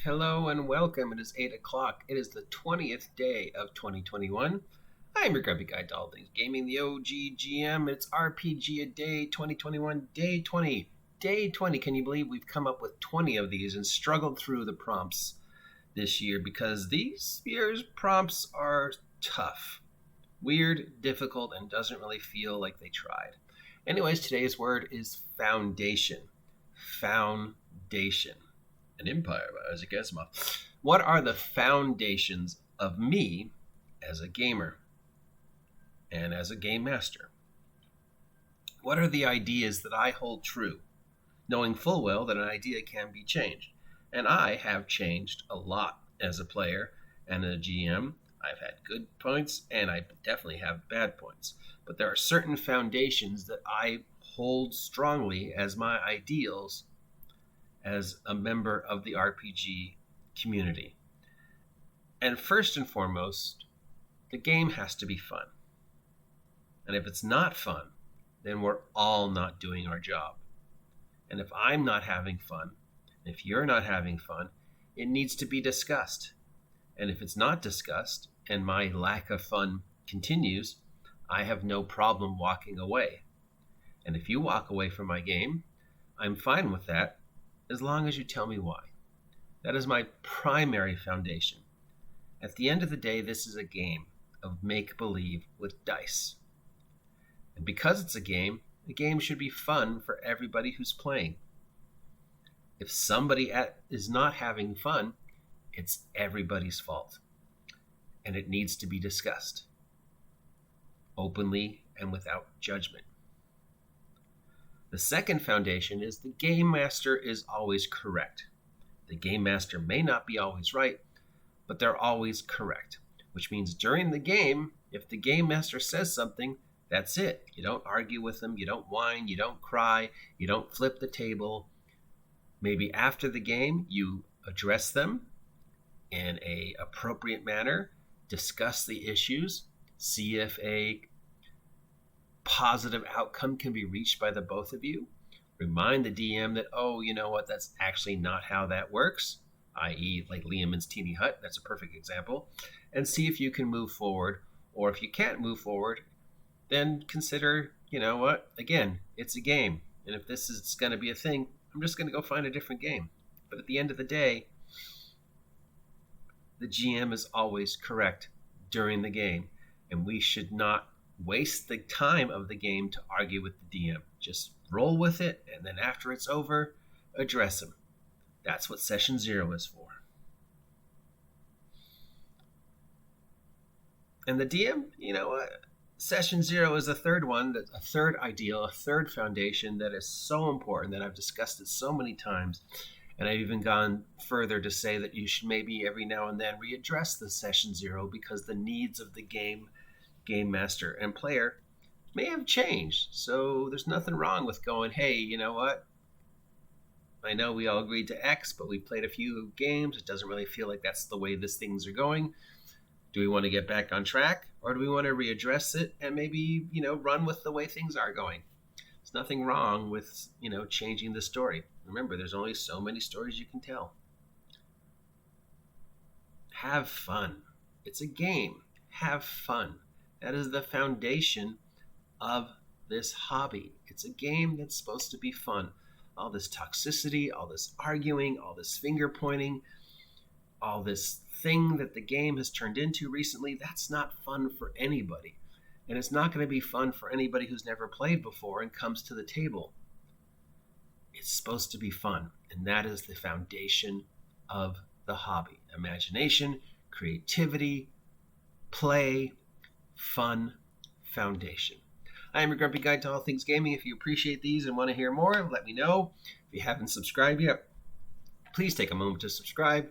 Hello and welcome. It is 8 o'clock. It is the 20th day of 2021. I am your grumpy guy to all things gaming, the OGGM. It's RPG a day 2021, day 20. Day 20. Can you believe we've come up with 20 of these and struggled through the prompts this year because these year's prompts are tough, weird, difficult, and doesn't really feel like they tried. Anyways, today's word is foundation. Foundation. An empire by Isaac Asimov. What are the foundations of me as a gamer and as a game master? What are the ideas that I hold true, knowing full well that an idea can be changed? And I have changed a lot as a player and a GM. I've had good points and I definitely have bad points. But there are certain foundations that I hold strongly as my ideals as a member of the RPG community. And first and foremost, the game has to be fun. And if it's not fun, then we're all not doing our job. And if I'm not having fun, if you're not having fun, it needs to be discussed. And if it's not discussed and my lack of fun continues, I have no problem walking away. And if you walk away from my game, I'm fine with that, as long as you tell me why. That is my primary foundation. At the end of the day, this is a game of make-believe with dice. And because it's a game, the game should be fun for everybody who's playing. If somebody is not having fun, it's everybody's fault. And it needs to be discussed openly and without judgment. The second foundation is the game master is always correct. The game master may not be always right, but they're always correct, which means during the game, if the game master says something, that's it. You don't argue with them, you don't whine, you don't cry, you don't flip the table. Maybe after the game, you address them in an appropriate manner, discuss the issues, see if a positive outcome can be reached by the both of you. Remind the DM that, oh, you know what, that's actually not how that works, i.e. like Liam's Teeny Hut, that's a perfect example, and see if you can move forward. Or if you can't move forward, then consider, you know what, again, it's a game, and if this is going to be a thing, I'm just going to go find a different game. But at the end of the day, the GM is always correct during the game, and we should not waste the time of the game to argue with the DM. Just roll with it, and then after it's over, address them. That's what Session 0 is for. And the DM, you know what? Session 0 is a third one, a third ideal, a third foundation that is so important that I've discussed it so many times. And I've even gone further to say that you should maybe every now and then readdress the Session 0 because the needs of the game master and player may have changed. So there's nothing wrong with going, hey, you know what? I know we all agreed to X, but we played a few games. It doesn't really feel like that's the way these things are going. Do we want to get back on track, or do we want to readdress it and maybe, run with the way things are going? There's nothing wrong with, changing the story. Remember, there's only so many stories you can tell. Have fun. It's a game. Have fun. That is the foundation of this hobby. It's a game that's supposed to be fun. All this toxicity, all this arguing, all this finger pointing, all this thing that the game has turned into recently, that's not fun for anybody. And it's not going to be fun for anybody who's never played before and comes to the table. It's supposed to be fun, and that is the foundation of the hobby. Imagination, creativity, play, fun, foundation. I am your grumpy guide to all things gaming. If you appreciate these and want to hear more, let me know. If you haven't subscribed yet, please take a moment to subscribe.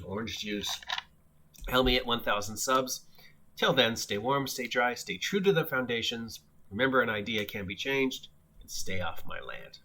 Orange juice. Help me at 1,000 subs. Till then, stay warm, stay dry, stay true to the foundations. Remember, an idea can be changed, and stay off my land.